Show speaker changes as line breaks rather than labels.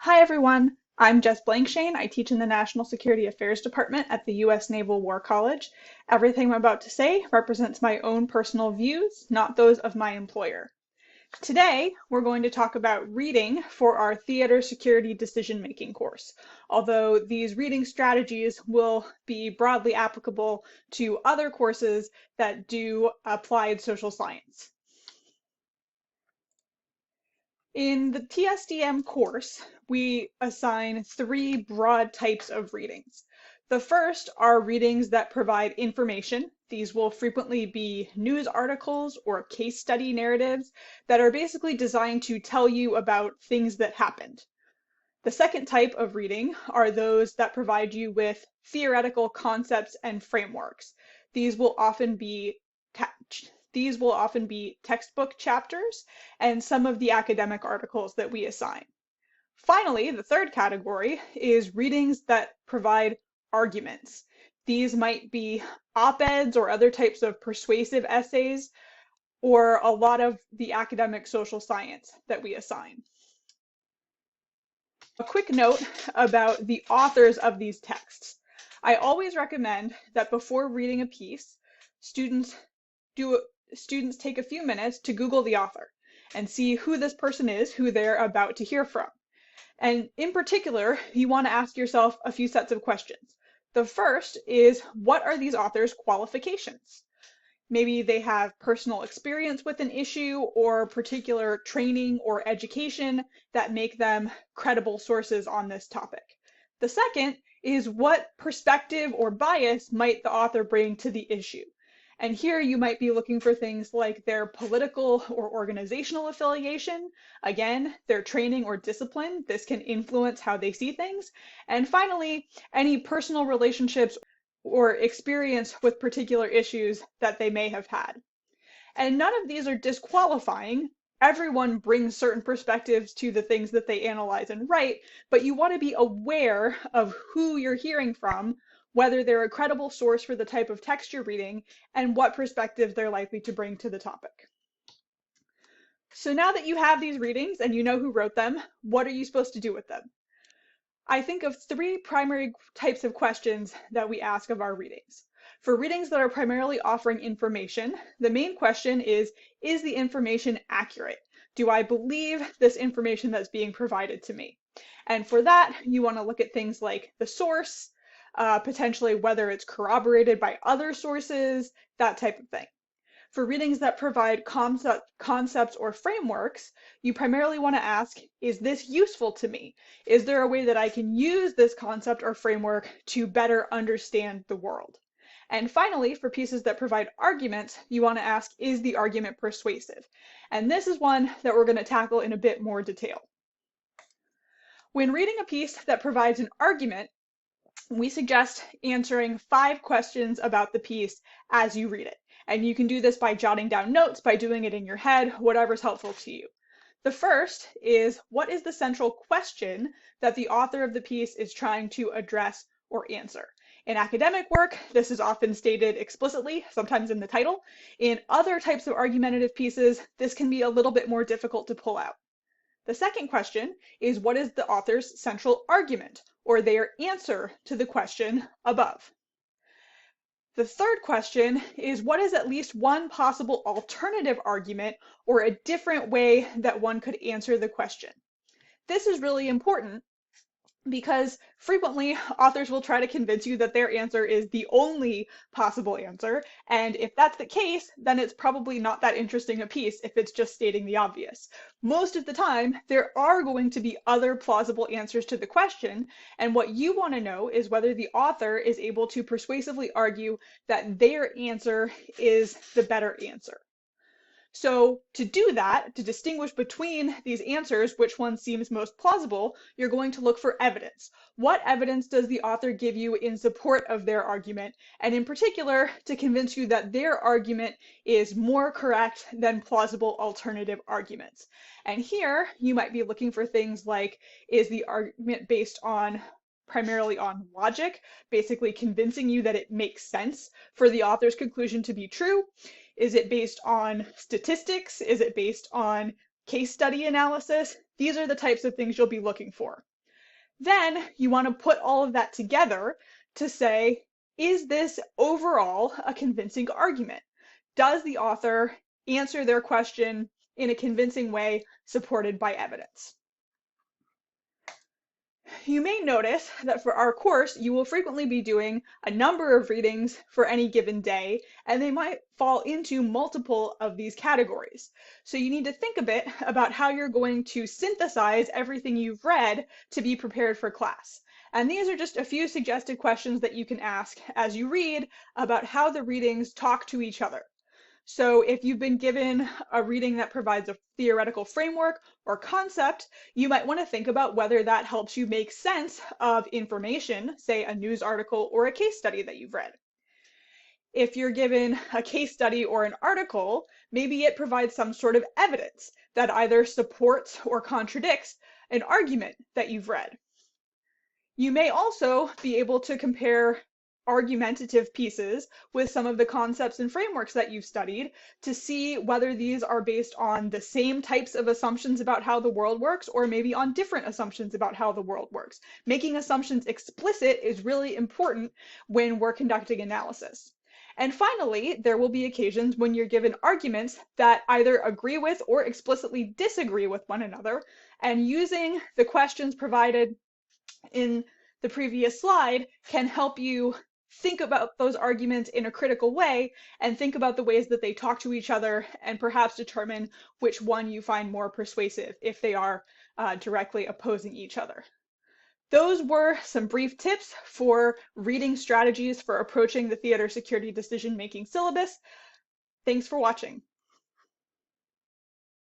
Hi everyone, I'm Jess Blankshane. I teach in the National Security Affairs Department at the U.S. Naval War College. Everything I'm about to say represents my own personal views, not those of my employer. Today, we're going to talk about reading for our Theater Security Decision-Making course, although these reading strategies will be broadly applicable to other courses that do applied social science. In the TSDM course, we assign three broad types of readings. The first are readings that provide information. These will frequently be news articles or case study narratives that are basically designed to tell you about things that happened. The second type of reading are those that provide you with theoretical concepts and frameworks. These will often be textbook chapters and some of the academic articles that we assign. Finally, the third category is readings that provide arguments. These might be op-eds or other types of persuasive essays, or a lot of the academic social science that we assign. A quick note about the authors of these texts. I always recommend that before reading a piece, students take a few minutes to Google the author and see who this person is, who they're about to hear from. And in particular, you want to ask yourself a few sets of questions. The first is, what are these authors' qualifications? Maybe they have personal experience with an issue or particular training or education that make them credible sources on this topic. The second is, what perspective or bias might the author bring to the issue? And here you might be looking for things like their political or organizational affiliation, again, their training or discipline. This can influence how they see things. And finally, any personal relationships or experience with particular issues that they may have had. And none of these are disqualifying. Everyone brings certain perspectives to the things that they analyze and write, but you want to be aware of who you're hearing from, whether they're a credible source for the type of text you're reading, and what perspectives they're likely to bring to the topic. So now that you have these readings and you know who wrote them, what are you supposed to do with them? I think of three primary types of questions that we ask of our readings. For readings that are primarily offering information, the main question is the information accurate? Do I believe this information that's being provided to me? And for that, you want to look at things like the source, potentially whether it's corroborated by other sources, that type of thing. For readings that provide concepts or frameworks, you primarily want to ask, is this useful to me? Is there a way that I can use this concept or framework to better understand the world? And finally, for pieces that provide arguments, you want to ask, is the argument persuasive? And this is one that we're going to tackle in a bit more detail. When reading a piece that provides an argument, we suggest answering 5 questions about the piece as you read it. And you can do this by jotting down notes, by doing it in your head, whatever's helpful to you. The first is, what is the central question that the author of the piece is trying to address or answer? In academic work, this is often stated explicitly, sometimes in the title. In other types of argumentative pieces, this can be a little bit more difficult to pull out. The second question is, what is the author's central argument, or their answer to the question above? The third question is, what is at least one possible alternative argument or a different way that one could answer the question? This is really important because frequently authors will try to convince you that their answer is the only possible answer. And if that's the case, then it's probably not that interesting a piece if it's just stating the obvious. Most of the time, there are going to be other plausible answers to the question. And what you want to know is whether the author is able to persuasively argue that their answer is the better answer. So to do that, to distinguish between these answers, which one seems most plausible, you're going to look for evidence. What evidence does the author give you in support of their argument? And in particular, to convince you that their argument is more correct than plausible alternative arguments. And here, you might be looking for things like, is the argument based on primarily on logic, basically convincing you that it makes sense for the author's conclusion to be true? Is it based on statistics? Is it based on case study analysis? These are the types of things you'll be looking for. Then you want to put all of that together to say, is this overall a convincing argument? Does the author answer their question in a convincing way supported by evidence? You may notice that for our course, you will frequently be doing a number of readings for any given day, and they might fall into multiple of these categories. So you need to think a bit about how you're going to synthesize everything you've read to be prepared for class. And these are just a few suggested questions that you can ask as you read about how the readings talk to each other. So if you've been given a reading that provides a theoretical framework or concept, you might want to think about whether that helps you make sense of information, say a news article or a case study that you've read. If you're given a case study or an article, maybe it provides some sort of evidence that either supports or contradicts an argument that you've read. You may also be able to compare argumentative pieces with some of the concepts and frameworks that you've studied to see whether these are based on the same types of assumptions about how the world works or maybe on different assumptions about how the world works. Making assumptions explicit is really important when we're conducting analysis. And finally, there will be occasions when you're given arguments that either agree with or explicitly disagree with one another, and using the questions provided in the previous slide can help you think about those arguments in a critical way and think about the ways that they talk to each other and perhaps determine which one you find more persuasive if they are directly opposing each other. Those were some brief tips for reading strategies for approaching the theater security decision-making syllabus. Thanks for watching.